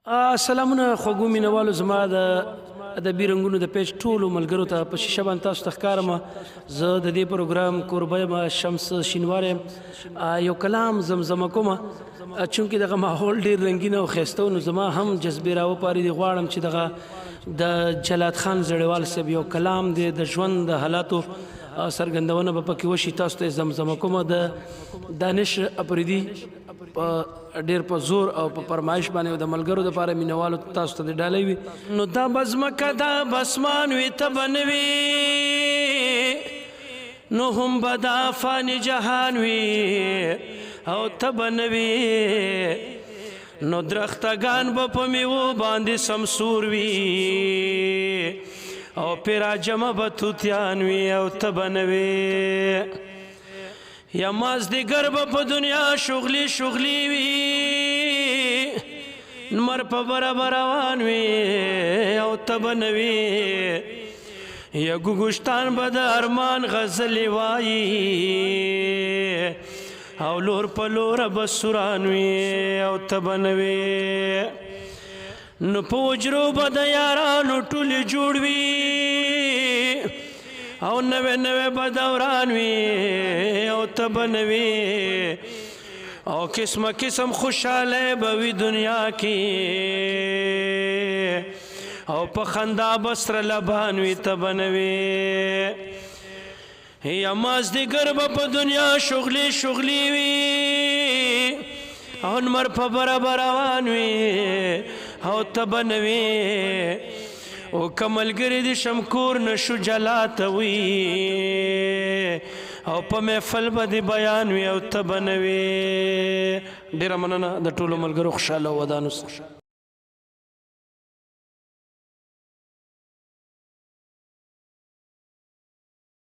سلامونه خوږو مینوالو زما د ادبي رنګونو د پیج ټولو ملګرو ته په شیشه باندې تاسو ته ښکارم. زه د دې پروګرام کوربه یم شمس شینواری یم. یو کلام زمزمه کومه چونکې دغه ماحول ډېر رنګین او ښایسته و، نو زما هم جذبې راوپاري دي. غواړم چې دغه د جلات خان زړیوال صاحب یو کلام دی د ژوند د حالاتو څرګندونه به پکې وشي. تاسو ته زمزمه کومه د دانش اپریدي ډېر په زور او په فرمایش باندې د ملګرو دپاره مینوالو تاسو ته د ډالۍ وي. نو دا به ځمکه دا بسمان وي ته به نه وي، نو هم به دا فاني جهان وي او ته به نه وي، نو درختګان به په میوو باندې سمسور وي او پیرا جمع به توتیان وي او ته به نه وي. یا مازدیګر به په دنیا شغلي شغلي وي، نمر په برابر روان وي او ته به نه وي. یا ګوګشتان به د ارمان غزلې وایي او لور په لوره به سوران وي او ته به نه وي. نو په وجرو به د یارانو ټولې جوړ وي او نوې نوې به دوران وي او ته به نه وي. او قسمه قسم خوشحالی به وي دنیا کې او په خندا به سره لبان وي ته به نه وي. یا مازدیګر به په دنیا شغلي شغلي وي او نمر په برابر روان وي او ته به نه وي. او که ملګري د شمکور نشو جلاته وي او په محفل به د بیان وي او ته به نه وي. ډېره مننه د ټولو ملګرو خوشحاله ودانو.